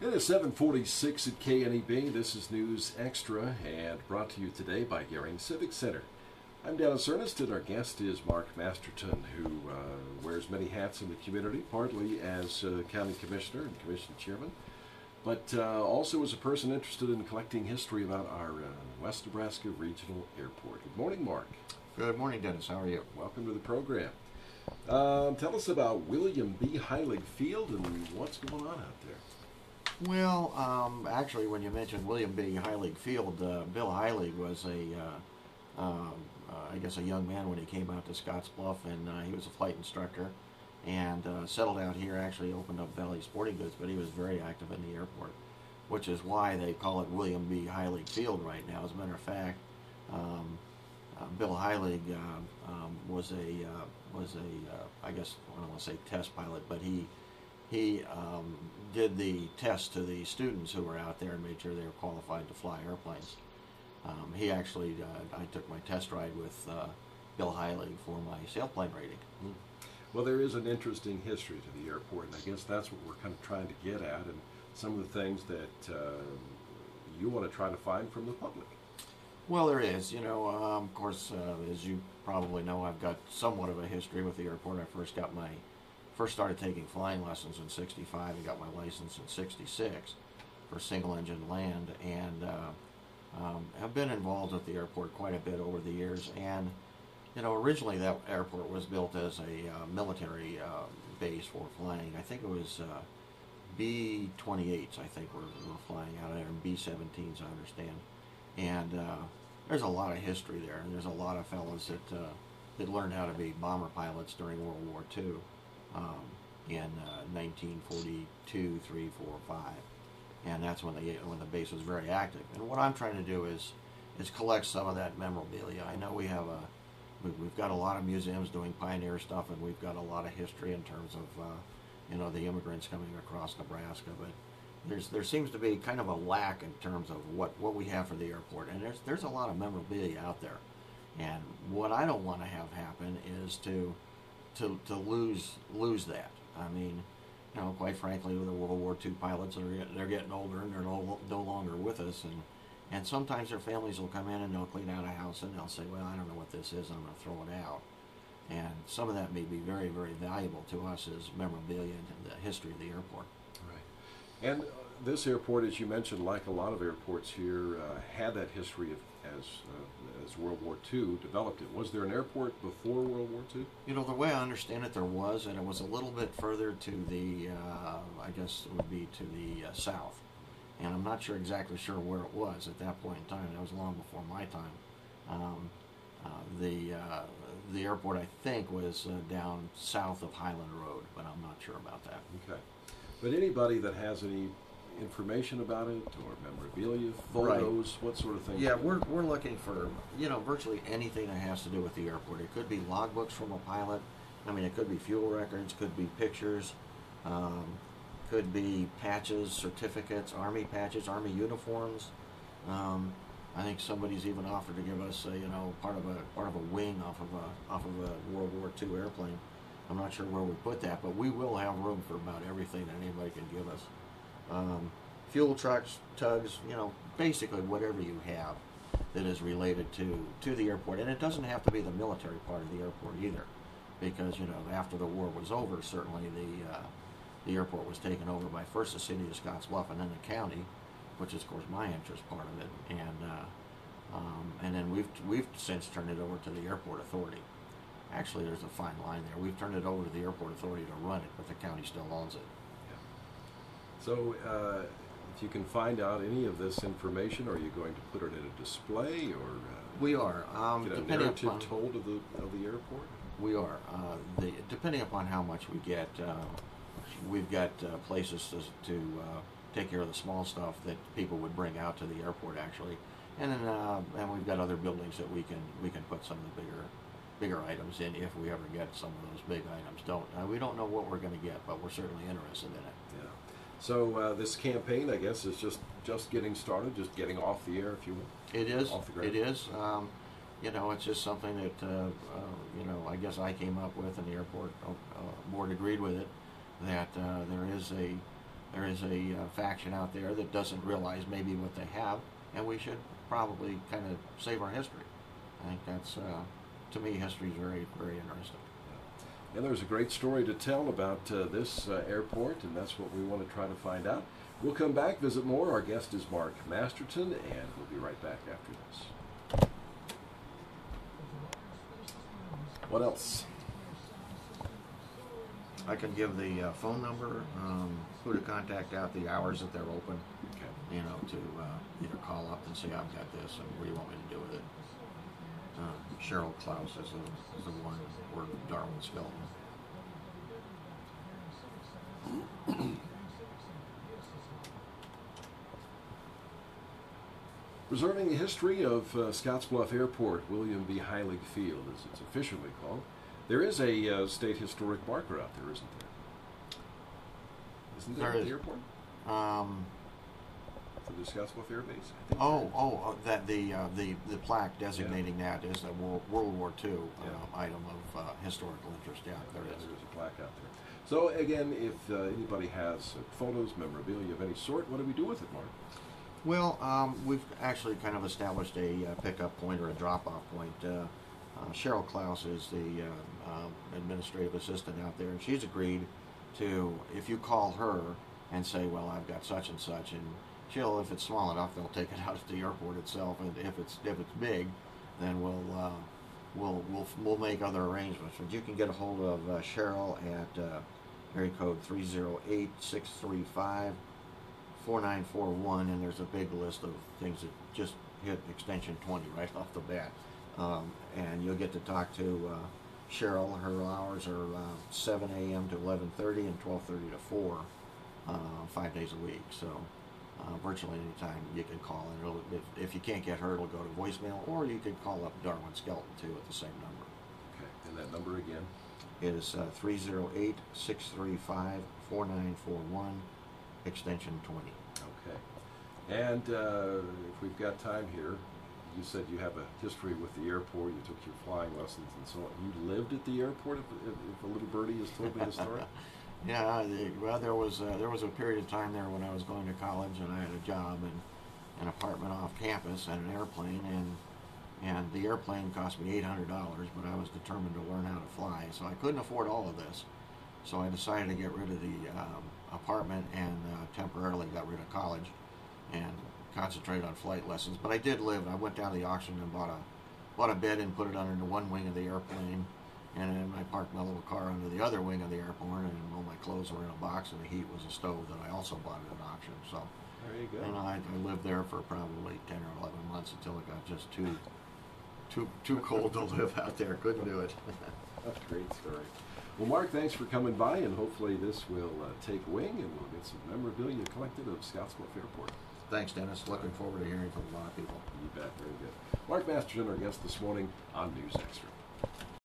It is 7:46 at KNEB. This is News Extra and brought to you today by Gehring Civic Center. I'm Dennis Ernest and our guest is Mark Masterton, who wears many hats in the community, partly as County Commissioner and Commission Chairman, but also as a person interested in collecting history about our West Nebraska Regional Airport. Good morning, Mark. Good morning, Dennis. How are you? Welcome to the program. Tell us about William B. Heilig Field and what's going on out there. Well, actually, when you mentioned William B. Heilig Field, Bill Heilig was I guess a young man when he came out to Scottsbluff, and he was a flight instructor and settled out here, actually opened up Valley Sporting Goods, but he was very active in the airport, which is why they call it William B. Heilig Field right now. As a matter of fact, Bill Heilig was I guess I don't want to say test pilot, but he did the test to the students who were out there and made sure they were qualified to fly airplanes. He actually, I took my test ride with Bill Heilig for my sailplane rating. Well, there is an interesting history to the airport, and I guess that's what we're kind of trying to get at, and some of the things that you want to try to find from the public. Well, there is. You know, of course, as you probably know, I've got somewhat of a history with the airport. I first started taking flying lessons in '65 and got my license in '66 for single-engine land, and I've been involved with the airport quite a bit over the years. And you know, originally that airport was built as a military base for flying. I think it was B-28s. I think were flying out of there, and B-17s, I understand. And there's a lot of history there, and there's a lot of fellows that learned how to be bomber pilots during World War II. In 1942, 3, 4, 5, and that's when the base was very active. And what I'm trying to do is collect some of that memorabilia. I know we've got a lot of museums doing pioneer stuff, and we've got a lot of history in terms of you know, the immigrants coming across Nebraska. But there seems to be kind of a lack in terms of what we have for the airport, and there's a lot of memorabilia out there. And what I don't want to have happen is to lose that. I mean, you know, quite frankly, with the World War II pilots, they're getting older and they're no longer with us, and sometimes their families will come in and they'll clean out a house and they'll say, well, I don't know what this is, I'm going to throw it out. And some of that may be very, very valuable to us as memorabilia and the history of the airport. Right. And this airport, as you mentioned, like a lot of airports here, had that history of as World War II developed it. Was there an airport before World War II? You know, the way I understand it, there was, and it was a little bit further to the, I guess it would be to the south. And I'm not exactly sure where it was at that point in time. That was long before my time. The airport, I think, was down south of Highland Road, but I'm not sure about that. Okay. But anybody that has any information about it, or memorabilia, photos, what sort of things? Yeah, we're looking for, you know, virtually anything that has to do with the airport. It could be logbooks from a pilot. I mean, it could be fuel records, could be pictures, could be patches, certificates, Army patches, Army uniforms. I think somebody's even offered to give us, you know, part of a wing off of a World War II airplane. I'm not sure where we put that, but we will have room for about everything that anybody can give us. Fuel trucks, tugs, you know, basically whatever you have that is related to the airport. And it doesn't have to be the military part of the airport either, because, you know, after the war was over, certainly the airport was taken over by first the city of Scottsbluff and then the county, which is, of course, my interest part of it. And then we've since turned it over to the airport authority. Actually, there's a fine line there. We've turned it over to the airport authority to run it, but the county still owns it. So, if you can find out any of this information, are you going to put it in a display, or we are get a narrative told of the airport? We are. Depending upon how much we get, we've got places to take care of the small stuff that people would bring out to the airport, actually, and then and we've got other buildings that we can put some of the bigger items in if we ever get some of those big items. We don't know what we're going to get, but we're certainly interested in it. Yeah. So this campaign, I guess, is just getting started, just getting off the air, if you will. It is. Off the ground. It is. You know, it's just something that you know, I guess I came up with, and the airport board agreed with it. That there is there is a faction out there that doesn't realize maybe what they have, and we should probably kind of save our history. I think that's, to me, history is very, very interesting. And there's a great story to tell about this airport, and that's what we want to try to find out. We'll come back, visit more. Our guest is Mark Masterton, and we'll be right back after this. What else? I can give the phone number, who to contact out, the hours that they're open, Okay. you know, to either call up and say, I've got this, and what do you want me to do with it? Cheryl Klaus is the one, or Darwin Skelton. Preserving the history of Scottsbluff Airport, William B. Heilig Field, as it's officially called. There is a state historic marker out there, isn't there? Isn't there at the airport? For the Scottsbluff Air Base? I think That the plaque designating that is a World War II item of historical interest. Yeah, there is. There's a plaque out there. So again, if anybody has photos, memorabilia of any sort, what do we do with it, Mark? Well, we've actually kind of established a pickup point or a drop-off point. Cheryl Klaus is the administrative assistant out there, and she's agreed to, if you call her and say, well, I've got such and such, and she'll, if it's small enough, they'll take it out at the airport itself, and if it's big, then we'll make other arrangements. But you can get a hold of Cheryl at area code 308-635-4941, and there's a big list of things that just hit extension 20 right off the bat. And you'll get to talk to Cheryl. Her hours are 7 a.m. to 11:30 and 12:30 to 4, 5 days a week. So virtually any time you can call, and if you can't get her, it'll go to voicemail, or you can call up Darwin Skelton too at the same number. Okay, and that number again? It is 308-635-4941, extension 20. Okay. And if we've got time here, you said you have a history with the airport. You took your flying lessons and so on. You lived at the airport, if a little birdie has told me the story? Yeah, well, there was a period of time there when I was going to college, and I had a job and an apartment off campus and an airplane, and the airplane cost me $800, but I was determined to learn how to fly, so I couldn't afford all of this. So I decided to get rid of the apartment and temporarily got rid of college and concentrate on flight lessons. But I did live. I went down to the auction and bought a bed and put it under one wing of the airplane, and then I parked my little car under the other wing of the airport, and all my clothes were in a box, and the heat was a stove that I also bought at an auction. So there you go. And I lived there for probably 10 or 11 months until it got just too cold to live out there. Couldn't do it. That's a great story. Well, Mark, thanks for coming by, and hopefully this will take wing, and we'll get some memorabilia collected of Scottsbluff Airport. Thanks, Dennis. Looking forward to hearing from a lot of people. You bet. Very good. Mark Masterton, our guest this morning on News Extra.